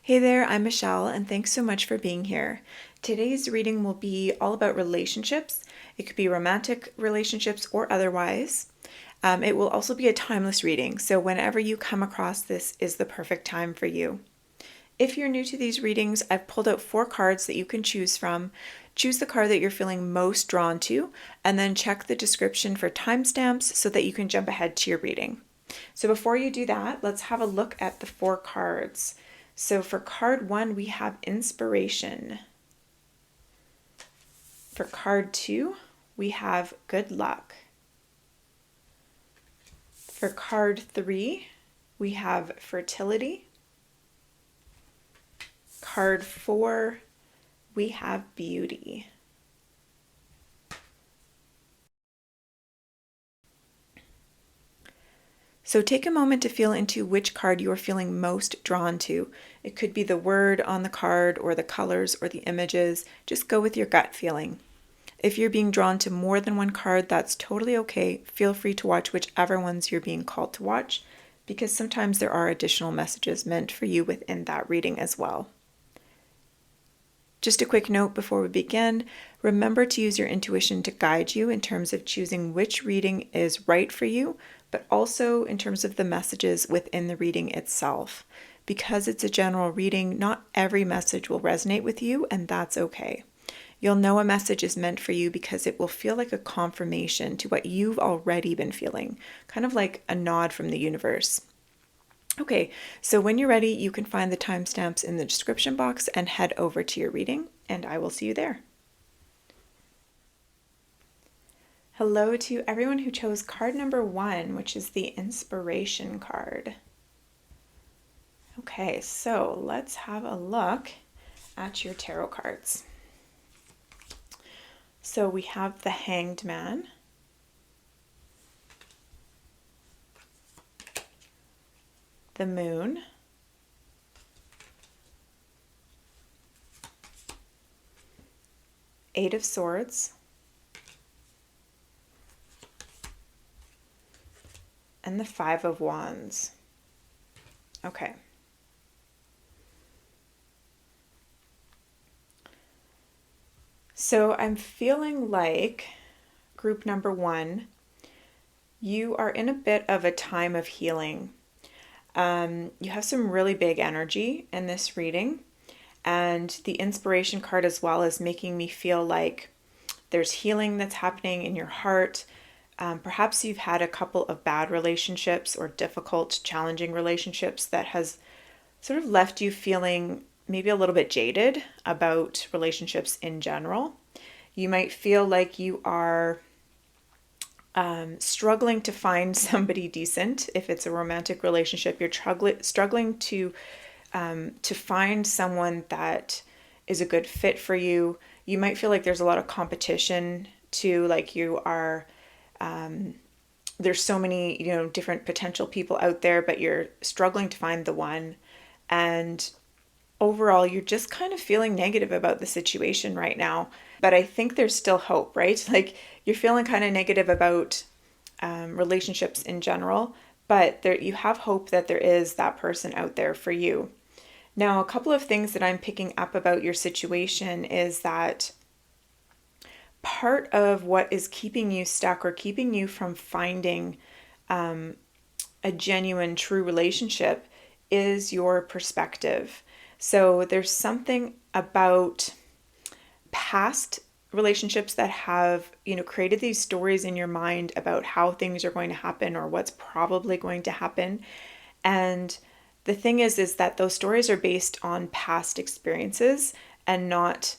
Hey there, I'm Michelle, and thanks so much for being here. Today's reading will be all about relationships. It could be romantic relationships or otherwise. It will also be a timeless reading, so whenever you come across this is the perfect time for you. If you're new to these readings, I've pulled out 4 cards that you can choose from. Choose the card that you're feeling most drawn to, and then check the description for timestamps so that you can jump ahead to your reading. So before you do that, let's have a look at the 4 cards. So for card 1, we have inspiration. For card 2, we have good luck. For card 3, we have fertility. Card 4, we have beauty. So take a moment to feel into which card you are feeling most drawn to. It could be the word on the card or the colors or the images. Just go with your gut feeling. If you're being drawn to more than one card, that's totally okay. Feel free to watch whichever ones you're being called to watch, because sometimes there are additional messages meant for you within that reading as well. Just a quick note before we begin, remember to use your intuition to guide you in terms of choosing which reading is right for you, but also in terms of the messages within the reading itself. Because it's a general reading, not every message will resonate with you, and that's okay. You'll know a message is meant for you because it will feel like a confirmation to what you've already been feeling, kind of like a nod from the universe. Okay, so when you're ready, you can find the timestamps in the description box and head over to your reading, and I will see you there. Hello to everyone who chose card number 1, which is the inspiration card. Okay, so let's have a look at your tarot cards. So we have the Hanged Man, the Moon, Eight of Swords, and the Five of Wands. Okay. So I'm feeling like group number 1, you are in a bit of a time of healing. You have some really big energy in this reading, and the inspiration card as well is making me feel like there's healing that's happening in your heart. Perhaps you've had a couple of bad relationships or difficult, challenging relationships that has sort of left you feeling maybe a little bit jaded about relationships in general. You might feel like you are struggling to find somebody decent. If it's a romantic relationship, you're struggling to find someone that is a good fit for you. You might feel like there's a lot of competition too, like you are there's so many, different potential people out there, but you're struggling to find the one. And overall, you're just kind of feeling negative about the situation right now. But I think there's still hope, right? Like you're feeling kind of negative about relationships in general, but you have hope that there is that person out there for you. Now, a couple of things that I'm picking up about your situation is that part of what is keeping you stuck or keeping you from finding a genuine, true relationship is your perspective. So there's something about past relationships that have, created these stories in your mind about how things are going to happen or what's probably going to happen. And the thing is that those stories are based on past experiences and not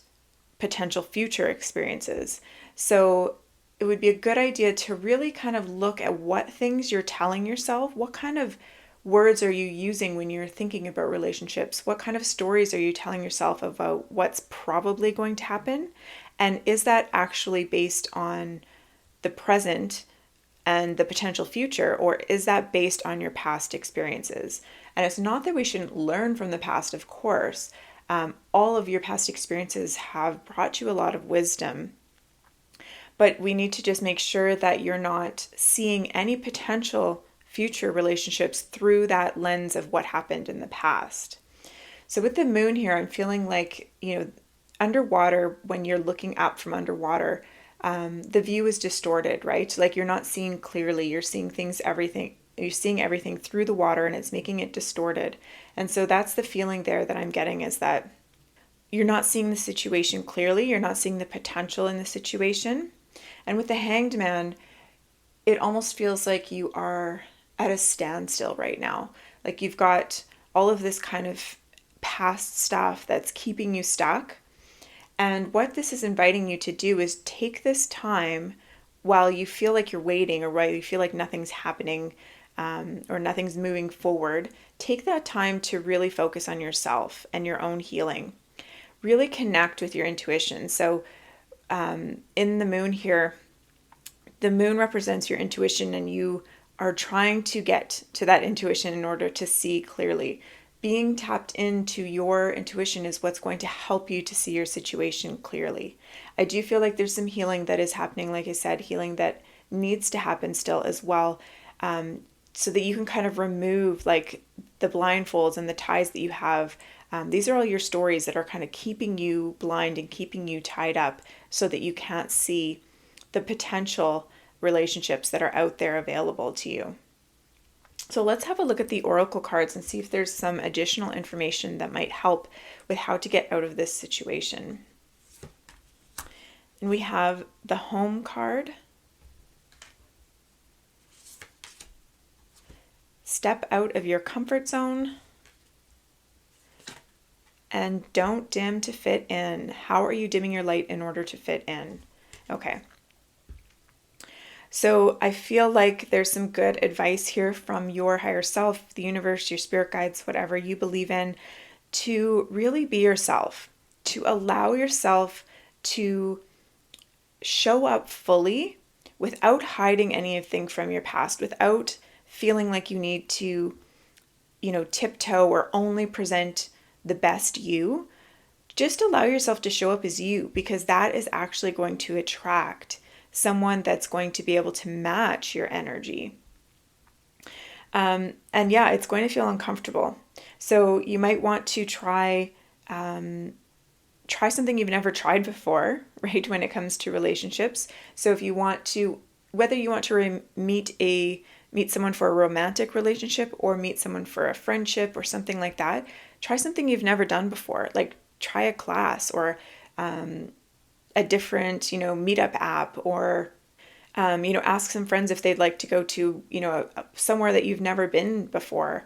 potential future experiences. So it would be a good idea to really kind of look at what things you're telling yourself. What kind of words are you using when you're thinking about relationships? What kind of stories are you telling yourself about what's probably going to happen? And is that actually based on the present and the potential future, or is that based on your past experiences? And it's not that we shouldn't learn from the past, of course. All of your past experiences have brought you a lot of wisdom, but we need to just make sure that you're not seeing any potential future relationships through that lens of what happened in the past. So with the moon here, I'm feeling like, underwater, when you're looking up from underwater, the view is distorted, right? Like you're not seeing clearly. You're seeing everything through the water, and it's making it distorted. And so that's the feeling there that I'm getting, is that you're not seeing the situation clearly. You're not seeing the potential in the situation. And with the Hanged Man, it almost feels like you are at a standstill right now. Like you've got all of this kind of past stuff that's keeping you stuck. And what this is inviting you to do is take this time while you feel like you're waiting, or while you feel like nothing's happening, or nothing's moving forward. Take that time to really focus on yourself and your own healing. Really connect with your intuition. So in the moon here, the moon represents your intuition, and you are trying to get to that intuition in order to see clearly. Being tapped into your intuition is what's going to help you to see your situation clearly. I do feel like there's some healing that is happening, like I said, healing that needs to happen still as well, so that you can kind of remove like the blindfolds and the ties that you have. These are all your stories that are kind of keeping you blind and keeping you tied up, so that you can't see the potential relationships that are out there available to you. So let's have a look at the oracle cards and see if there's some additional information that might help with how to get out of this situation. And we have the Home card. Step out of your comfort zone. And don't dim to fit in. How are you dimming your light in order to fit in? Okay. So I feel like there's some good advice here from your higher self, the universe, your spirit guides, whatever you believe in, to really be yourself, to allow yourself to show up fully without hiding anything from your past, without feeling like you need to, tiptoe or only present the best you. Just allow yourself to show up as you, because that is actually going to attract someone that's going to be able to match your energy. And yeah, it's going to feel uncomfortable. So you might want to try something you've never tried before, right? When it comes to relationships. So if you want to, whether you want to meet someone for a romantic relationship, or meet someone for a friendship or something like that, try something you've never done before. Like try a class, or a different, meetup app, or, ask some friends if they'd like to go to, somewhere that you've never been before.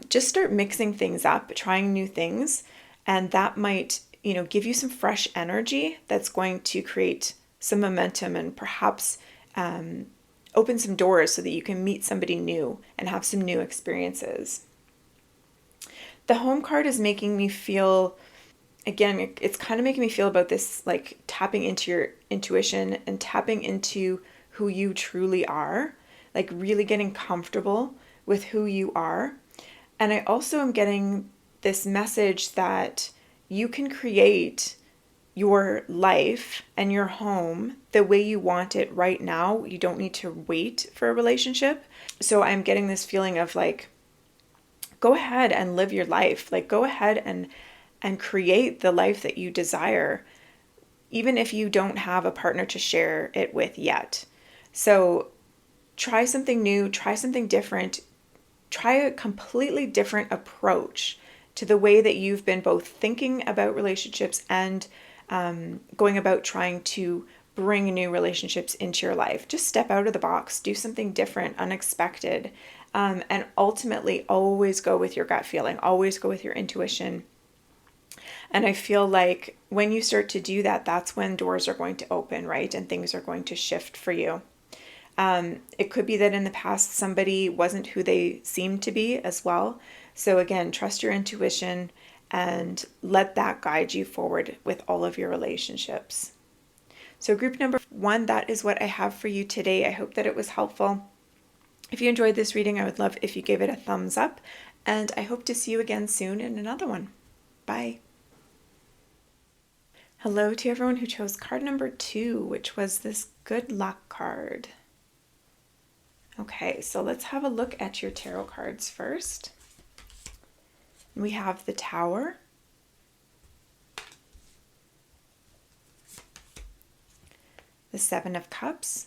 Just start mixing things up, trying new things, and that might, give you some fresh energy that's going to create some momentum, and perhaps open some doors so that you can meet somebody new and have some new experiences. The Home card is making me feel, again, it's kind of making me feel about this, like tapping into your intuition and tapping into who you truly are, like really getting comfortable with who you are. And I also am getting this message that you can create your life and your home the way you want it right now. You don't need to wait for a relationship. So I'm getting this feeling of like, go ahead and live your life. Like go ahead and create the life that you desire, even if you don't have a partner to share it with yet. So try something new, try something different, try a completely different approach to the way that you've been both thinking about relationships and going about trying to bring new relationships into your life. Just step out of the box, do something different, unexpected, and ultimately always go with your gut feeling, always go with your intuition. And I feel like when you start to do that, that's when doors are going to open, right? And things are going to shift for you. It could be that in the past, somebody wasn't who they seemed to be as well. So again, trust your intuition and let that guide you forward with all of your relationships. So group number 1, that is what I have for you today. I hope that it was helpful. If you enjoyed this reading, I would love if you gave it a thumbs up, and I hope to see you again soon in another one. Bye. Hello to everyone who chose card number 2, which was this good luck card. Okay, so let's have a look at your tarot cards first. We have the Tower, the Seven of Cups,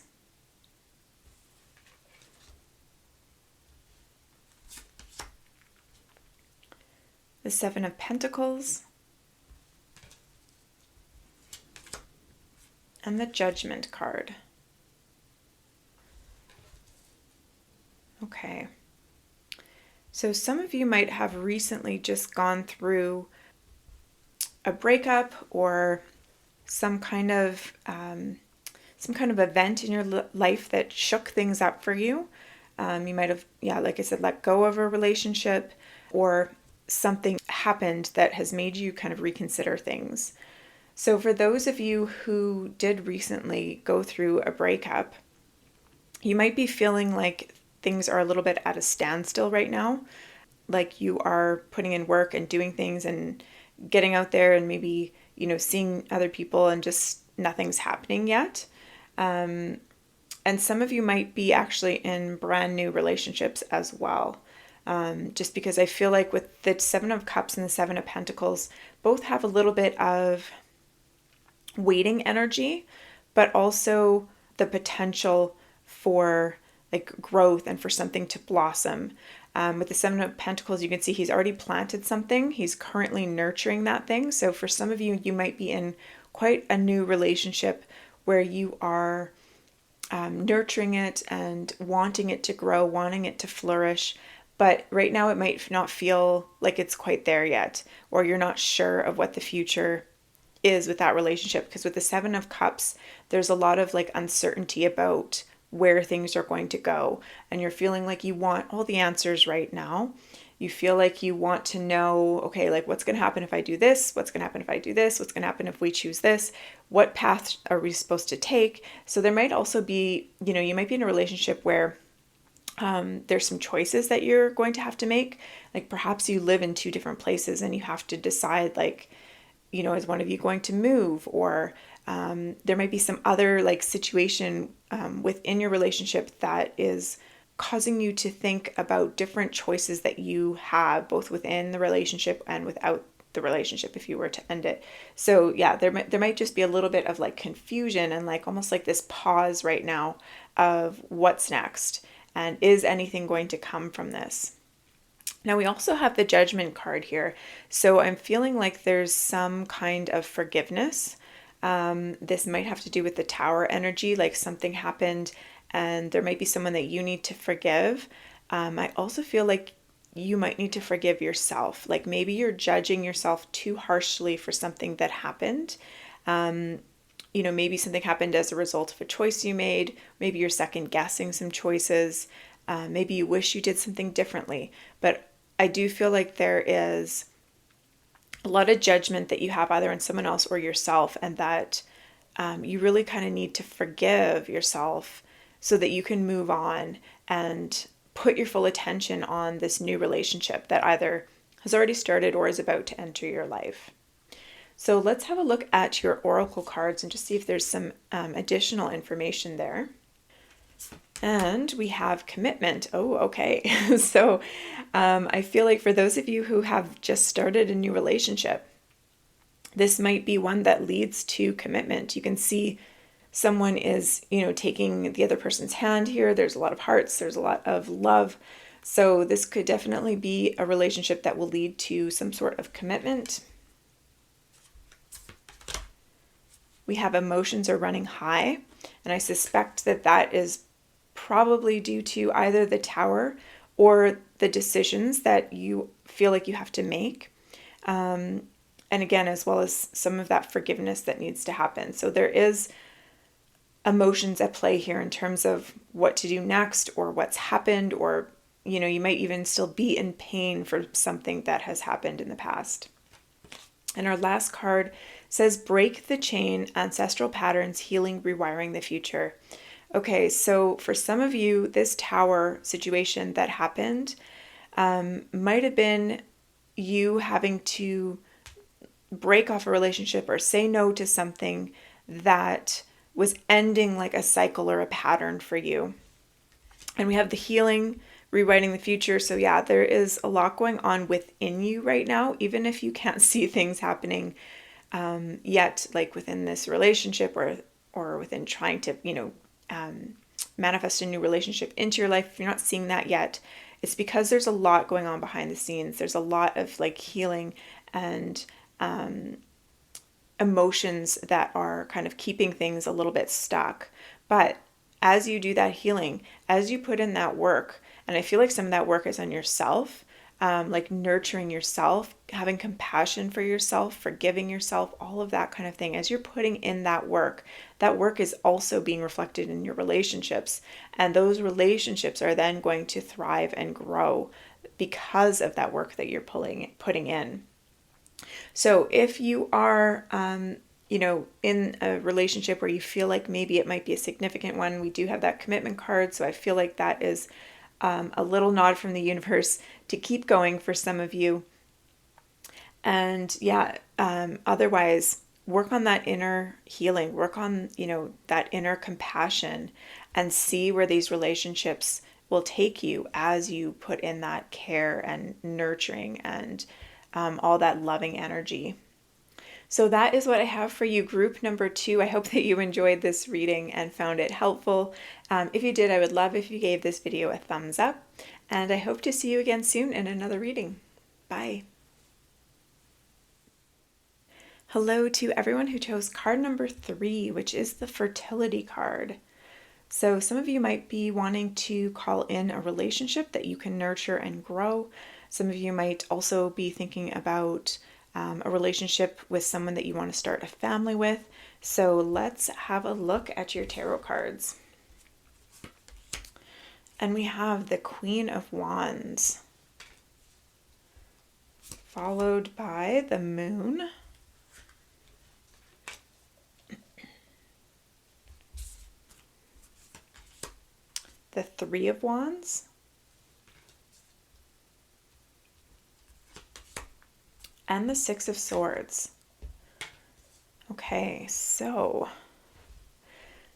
the Seven of Pentacles, and the Judgment card. Okay. So some of you might have recently just gone through a breakup or some kind of event in your life that shook things up for you. You might have, like I said, let go of a relationship, or something happened that has made you kind of reconsider things. So for those of you who did recently go through a breakup, you might be feeling like things are a little bit at a standstill right now. Like you are putting in work and doing things and getting out there and maybe, seeing other people, and just nothing's happening yet. And some of you might be actually in brand new relationships as well. Just because I feel like with the Seven of Cups and the Seven of Pentacles, both have a little bit of waiting energy, but also the potential for like growth and for something to blossom. With the Seven of Pentacles, you can see he's already planted something. He's currently nurturing that thing. So for some of you, you might be in quite a new relationship where you are nurturing it and wanting it to grow, wanting it to flourish. But right now it might not feel like it's quite there yet, or you're not sure of what the future is with that relationship. Because with the Seven of Cups, there's a lot of like uncertainty about where things are going to go. And you're feeling like you want all the answers right now. You feel like you want to know, okay, like what's going to happen if I do this? What's going to happen if I do this? What's going to happen if we choose this? What path are we supposed to take? So there might also be, you might be in a relationship where there's some choices that you're going to have to make. Like perhaps you live in two different places and you have to decide, like, is one of you going to move? Or there might be some other like situation within your relationship that is causing you to think about different choices that you have, both within the relationship and without the relationship if you were to end it. So yeah, there might just be a little bit of like confusion and like almost like this pause right now of what's next, and is anything going to come from this? Now we also have the Judgment card here. So I'm feeling like there's some kind of forgiveness. This might have to do with the Tower energy, like something happened and there might be someone that you need to forgive. I also feel like you might need to forgive yourself. Like maybe you're judging yourself too harshly for something that happened. Maybe something happened as a result of a choice you made. Maybe you're second guessing some choices. Maybe you wish you did something differently. But I do feel like there is a lot of judgment that you have either in someone else or yourself, and that you really kind of need to forgive yourself so that you can move on and put your full attention on this new relationship that either has already started or is about to enter your life. So let's have a look at your oracle cards and just see if there's some additional information there. And we have commitment. Oh, okay. So I feel like for those of you who have just started a new relationship, this might be one that leads to commitment. You can see someone is, taking the other person's hand here. There's a lot of hearts. There's a lot of love. So this could definitely be a relationship that will lead to some sort of commitment. We have emotions are running high. And I suspect that that is probably due to either the Tower or the decisions that you feel like you have to make. And again, as well as some of that forgiveness that needs to happen. So there is emotions at play here in terms of what to do next or what's happened, or, you might even still be in pain for something that has happened in the past. And our last card says, break the chain, ancestral patterns, healing, rewiring the future. Okay, so for some of you, this Tower situation that happened might have been you having to break off a relationship or say no to something that was ending like a cycle or a pattern for you. And we have the healing, rewriting the future. So yeah, there is a lot going on within you right now, even if you can't see things happening yet, like within this relationship or within trying to, manifest a new relationship into your life. If you're not seeing that yet, it's because there's a lot going on behind the scenes. There's a lot of like healing and emotions that are kind of keeping things a little bit stuck. But as you do that healing, as you put in that work, and I feel like some of that work is on yourself, like nurturing yourself, having compassion for yourself, forgiving yourself, all of that kind of thing. As you're putting in that work is also being reflected in your relationships. And those relationships are then going to thrive and grow because of that work that you're putting in. So if you are, in a relationship where you feel like maybe it might be a significant one, we do have that commitment card. So I feel like that is a little nod from the universe to keep going for some of you. And yeah, otherwise, work on that inner healing, work on, that inner compassion, and see where these relationships will take you as you put in that care and nurturing and all that loving energy. So that is what I have for you, group number 2. I hope that you enjoyed this reading and found it helpful. If you did, I would love if you gave this video a thumbs up, and I hope to see you again soon in another reading. Bye. Hello to everyone who chose card number 3, which is the fertility card. So some of you might be wanting to call in a relationship that you can nurture and grow. Some of you might also be thinking about a relationship with someone that you want to start a family with. So let's have a look at your tarot cards. And we have the Queen of Wands, followed by the Moon, the Three of Wands, and the Six of Swords. Okay, so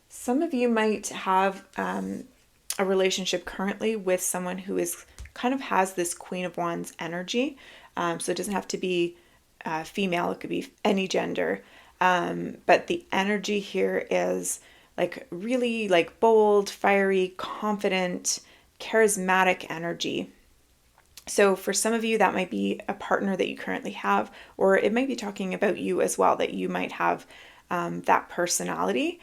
some of you might have a relationship currently with someone who is kind of has this Queen of Wands energy. So it doesn't have to be female, it could be any gender. But the energy here is like really like bold, fiery, confident, charismatic energy. So for some of you, that might be a partner that you currently have, or it might be talking about you as well, that you might have that personality,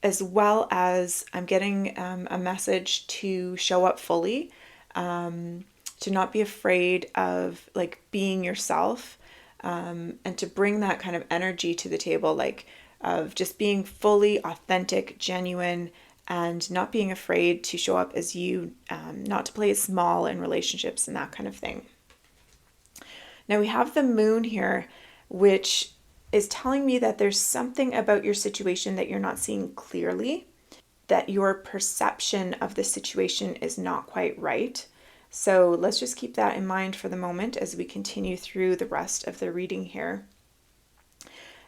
as well as I'm getting a message to show up fully, to not be afraid of like being yourself, and to bring that kind of energy to the table, like of just being fully authentic, genuine, and not being afraid to show up as you, not to play it small in relationships and that kind of thing. Now we have the Moon here, which is telling me that there's something about your situation that you're not seeing clearly, that your perception of the situation is not quite right. So let's just keep that in mind for the moment as we continue through the rest of the reading here.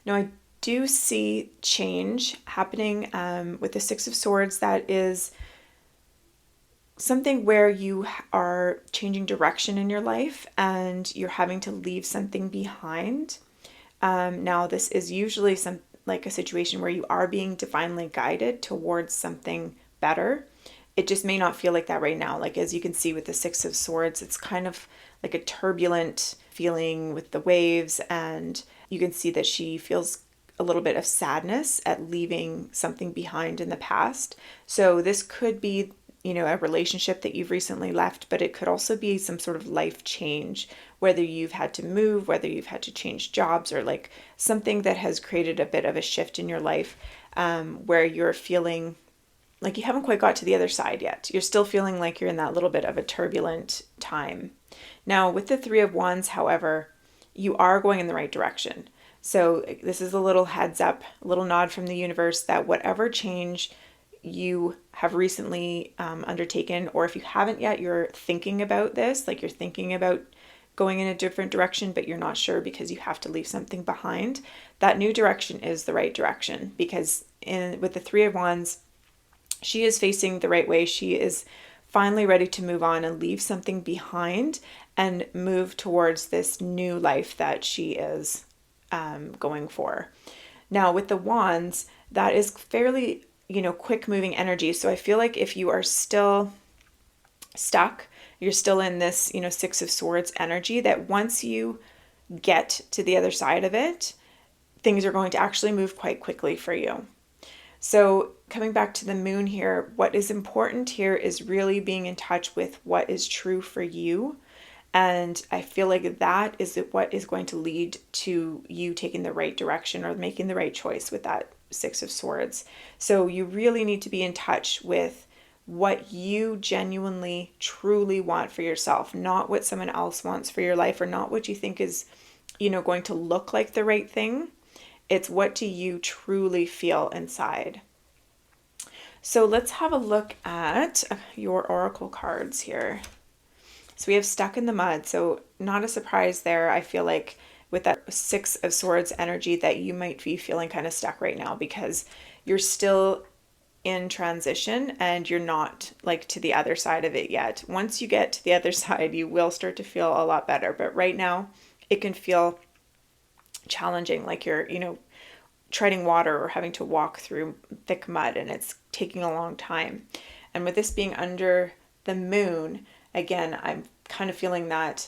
Now I do see change happening with the Six of Swords. That is something where you are changing direction in your life and you're having to leave something behind. Now this is usually like a situation where you are being divinely guided towards something better. It just may not feel like that right now. Like as you can see with the Six of Swords, it's kind of like a turbulent feeling with the waves, and you can see that she feels a little bit of sadness at leaving something behind in the past. So this could be, a relationship that you've recently left, but it could also be some sort of life change, whether you've had to move, whether you've had to change jobs, or like something that has created a bit of a shift in your life, where you're feeling like you haven't quite got to the other side yet. You're still feeling like you're in that little bit of a turbulent time. Now with the Three of Wands, however, you are going in the right direction. So this is a little heads up, a little nod from the universe that whatever change you have recently undertaken, or if you haven't yet, you're thinking about this, like you're thinking about going in a different direction, but you're not sure because you have to leave something behind. That new direction is the right direction, because with the Three of Wands, she is facing the right way. She is finally ready to move on and leave something behind and move towards this new life that she is going for. Now, with the wands, that is fairly, quick moving energy. So I feel like if you are still stuck, you're still in this, Six of Swords energy, that once you get to the other side of it, things are going to actually move quite quickly for you. So coming back to the moon here, what is important here is really being in touch with what is true for you. And I feel like that is what is going to lead to you taking the right direction or making the right choice with that Six of Swords. So you really need to be in touch with what you genuinely, truly want for yourself, not what someone else wants for your life, or not what you think is, going to look like the right thing. It's what do you truly feel inside. So let's have a look at your oracle cards here. So we have Stuck in the Mud. So not a surprise there. I feel like with that Six of Swords energy that you might be feeling kind of stuck right now because you're still in transition and you're not like to the other side of it yet. Once you get to the other side, you will start to feel a lot better. But right now it can feel challenging, like you're, treading water or having to walk through thick mud and it's taking a long time. And with this being under the moon, again, I'm kind of feeling that,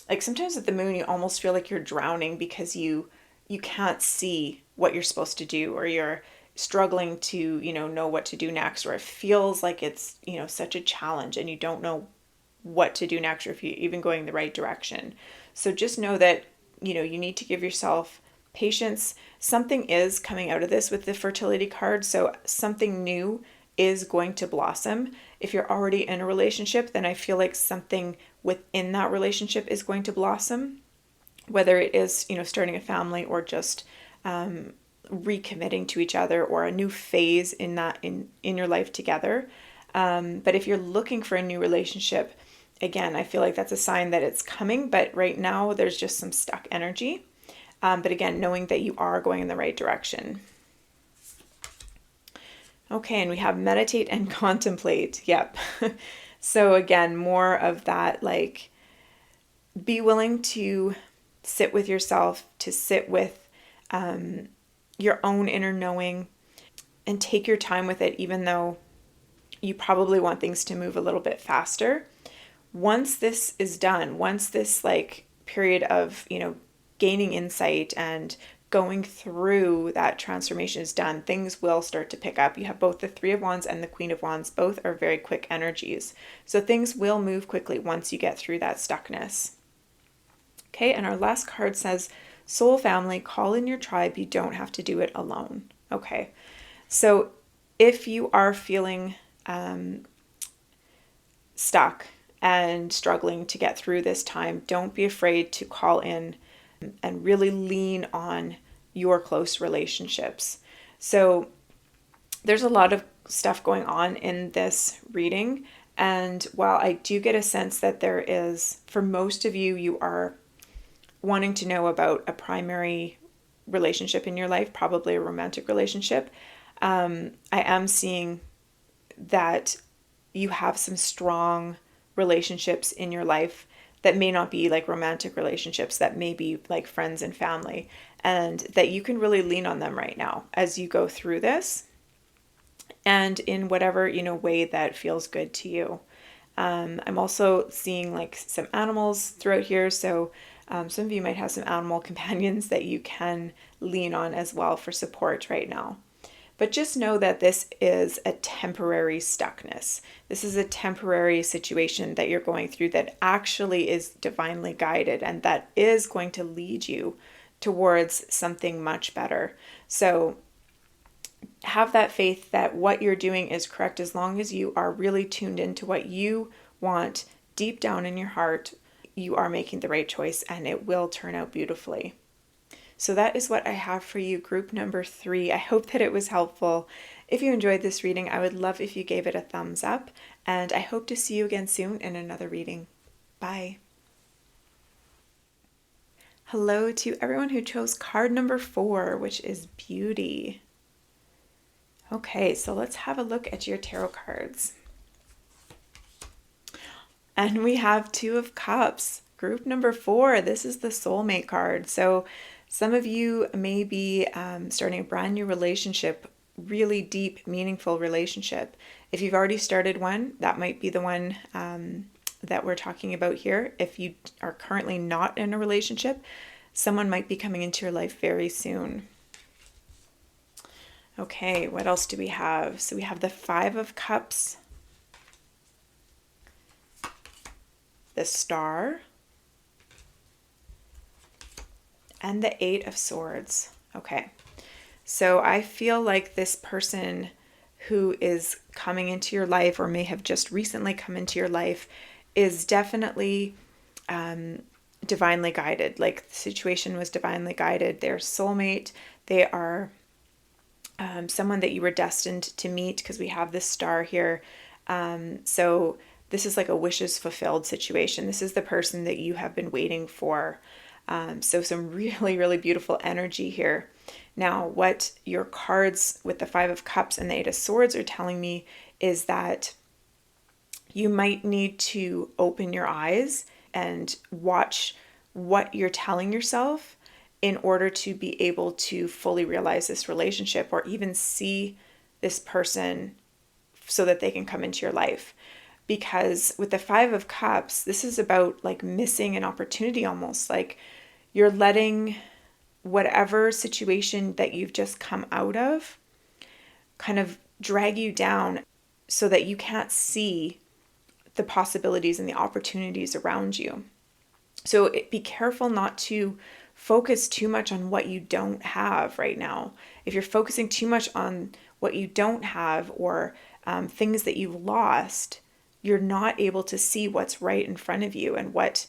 like sometimes at the moon, you almost feel like you're drowning because you can't see what you're supposed to do, or you're struggling to, know what to do next, or it feels like it's, such a challenge and you don't know what to do next, or if you're even going the right direction. So just know that, you need to give yourself patience. Something is coming out of this with the fertility card. So something new is going to blossom. If you're already in a relationship, then I feel like something within that relationship is going to blossom, whether it is, starting a family or just recommitting to each other or a new phase in that in your life together. But if you're looking for a new relationship, again, I feel like that's a sign that it's coming, but right now there's just some stuck energy. But again, knowing that you are going in the right direction. Okay, and we have meditate and contemplate. Yep. So again, more of that, like, be willing to sit with yourself, to sit with your own inner knowing, and take your time with it, even though you probably want things to move a little bit faster. Once this is done, once this like period of, gaining insight and going through that transformation is done, things will start to pick up. You have both the Three of Wands and the Queen of Wands. Both are very quick energies. So things will move quickly once you get through that stuckness. Okay, and our last card says, Soul Family, call in your tribe. You don't have to do it alone. Okay, so if you are feeling stuck and struggling to get through this time, don't be afraid to call in and really lean on your close relationships. So there's a lot of stuff going on in this reading. And while I do get a sense that there is, for most of you, you are wanting to know about a primary relationship in your life, probably a romantic relationship, I am seeing that you have some strong relationships in your life that may not be like romantic relationships, that may be like friends and family, and that you can really lean on them right now as you go through this and in whatever, way that feels good to you. I'm also seeing like some animals throughout here. So some of you might have some animal companions that you can lean on as well for support right now. But just know that this is a temporary stuckness. This is a temporary situation that you're going through that actually is divinely guided and that is going to lead you towards something much better. So have that faith that what you're doing is correct as long as you are really tuned into what you want deep down in your heart. You are making the right choice and it will turn out beautifully. So that is what I have for you, group number 3. I hope that it was helpful. If you enjoyed this reading, I would love if you gave it a thumbs up, and I hope to see you again soon in another reading. Bye. Hello to everyone who chose card number 4, which is Beauty. Okay, so let's have a look at your tarot cards. And we have Two of Cups. Group number 4, this is the soulmate card. So some of you may be starting a brand new relationship, really deep, meaningful relationship. If you've already started one, that might be the one that we're talking about here. If you are currently not in a relationship, someone might be coming into your life very soon. Okay, what else do we have? So we have the Five of Cups, the Star, and the Eight of Swords. Okay, so I feel like this person who is coming into your life or may have just recently come into your life is definitely divinely guided. Like the situation was divinely guided. They're soulmate. They are someone that you were destined to meet because we have this star here. So this is like a wishes fulfilled situation. This is the person that you have been waiting for. So some really, really beautiful energy here. Now, what your cards with the Five of Cups and the Eight of Swords are telling me is that you might need to open your eyes and watch what you're telling yourself in order to be able to fully realize this relationship or even see this person so that they can come into your life. Because with the Five of Cups, this is about like missing an opportunity almost. Like you're letting whatever situation that you've just come out of kind of drag you down so that you can't see the possibilities and the opportunities around you. So be careful not to focus too much on what you don't have right now. If you're focusing too much on what you don't have or things that you've lost, you're not able to see what's right in front of you and what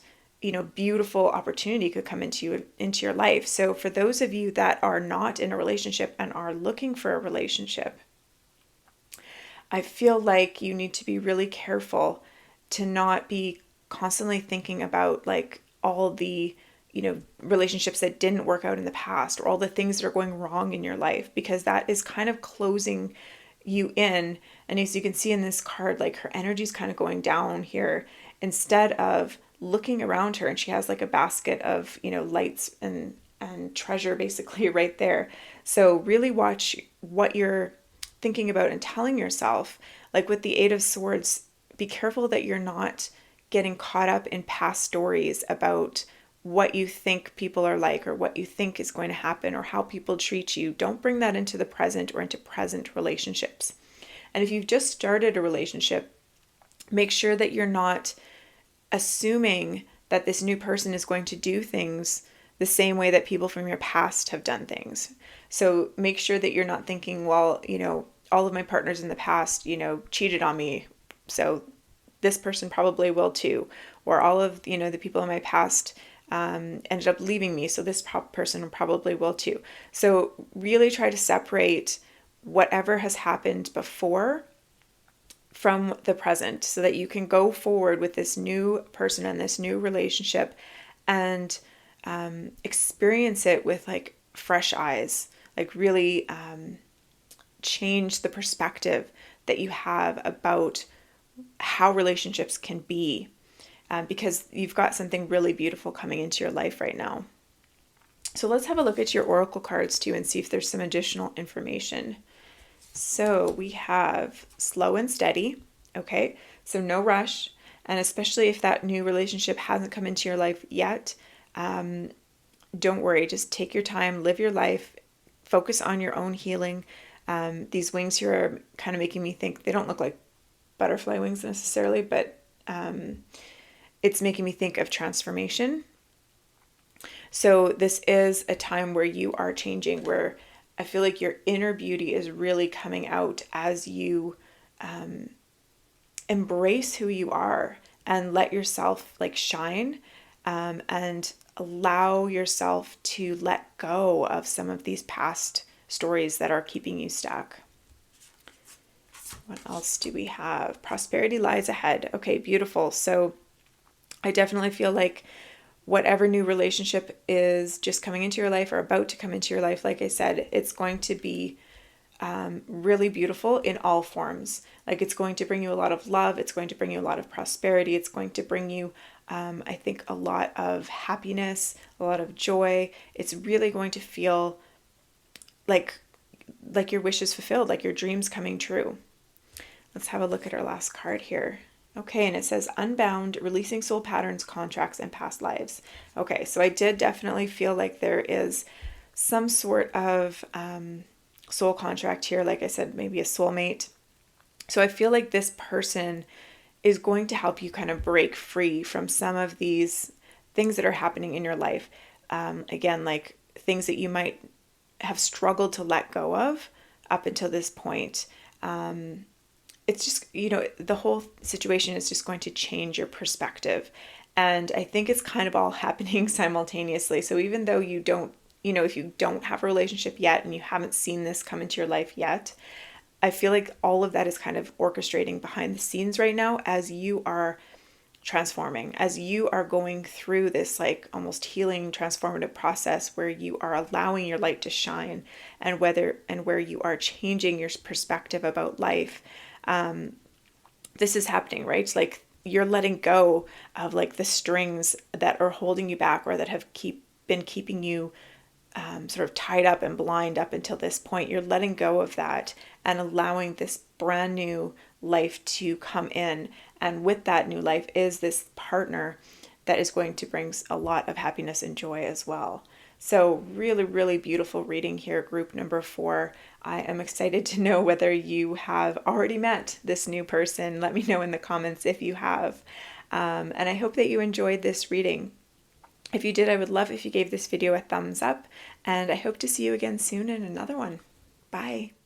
beautiful opportunity could come into your life. So for those of you that are not in a relationship and are looking for a relationship, I feel like you need to be really careful to not be constantly thinking about like all the relationships that didn't work out in the past or all the things that are going wrong in your life, because that is kind of closing you in. And as you can see in this card, like her energy is kind of going down here instead of looking around her, and she has like a basket of lights and treasure basically right there. So really watch what you're thinking about and telling yourself. Like with the Eight of Swords, be careful that you're not getting caught up in past stories about what you think people are like or what you think is going to happen or how people treat you. Don't bring that into the present or into present relationships. And if you've just started a relationship, make sure that you're not assuming that this new person is going to do things the same way that people from your past have done things. So make sure that you're not thinking, well, all of my partners in the past, cheated on me, so this person probably will too. Or all of, the people in my past ended up leaving me, so this person probably will too. So really try to separate whatever has happened before from the present so that you can go forward with this new person and this new relationship and experience it with like fresh eyes, like really change the perspective that you have about how relationships can be, because you've got something really beautiful coming into your life right now. So let's have a look at your oracle cards too and see if there's some additional information. So we have slow and steady. Okay, so no rush. And especially if that new relationship hasn't come into your life yet, don't worry. Just take your time, live your life, focus on your own healing. These wings here are kind of making me think, they don't look like butterfly wings necessarily, but it's making me think of transformation. So this is a time where you are changing, where I feel like your inner beauty is really coming out as you embrace who you are and let yourself like shine, and allow yourself to let go of some of these past stories that are keeping you stuck. What else do we have? Prosperity lies ahead. Okay, beautiful. So I definitely feel like whatever new relationship is just coming into your life or about to come into your life, like I said, it's going to be really beautiful in all forms. Like it's going to bring you a lot of love. It's going to bring you a lot of prosperity. It's going to bring you, I think, a lot of happiness, a lot of joy. It's really going to feel like your wishes fulfilled, like your dreams coming true. Let's have a look at our last card here. Okay, and it says unbound, releasing soul patterns, contracts, and past lives. Okay, so I did definitely feel like there is some sort of soul contract here. Like I said, maybe a soulmate. So I feel like this person is going to help you kind of break free from some of these things that are happening in your life. Again, like things that you might have struggled to let go of up until this point. It's just, the whole situation is just going to change your perspective. And I think it's kind of all happening simultaneously. So even though you don't, if you don't have a relationship yet and you haven't seen this come into your life yet, I feel like all of that is kind of orchestrating behind the scenes right now as you are transforming, as you are going through this like almost healing transformative process where you are allowing your light to shine, and where you are changing your perspective about life. This is happening, right? Like you're letting go of like the strings that are holding you back or that have been keeping you sort of tied up and blind up until this point. You're letting go of that and allowing this brand new life to come in. And with that new life is this partner that is going to bring a lot of happiness and joy as well. So really, really beautiful reading here, group number 4. I am excited to know whether you have already met this new person. Let me know in the comments if you have. And I hope that you enjoyed this reading. If you did, I would love if you gave this video a thumbs up, and I hope to see you again soon in another one. Bye.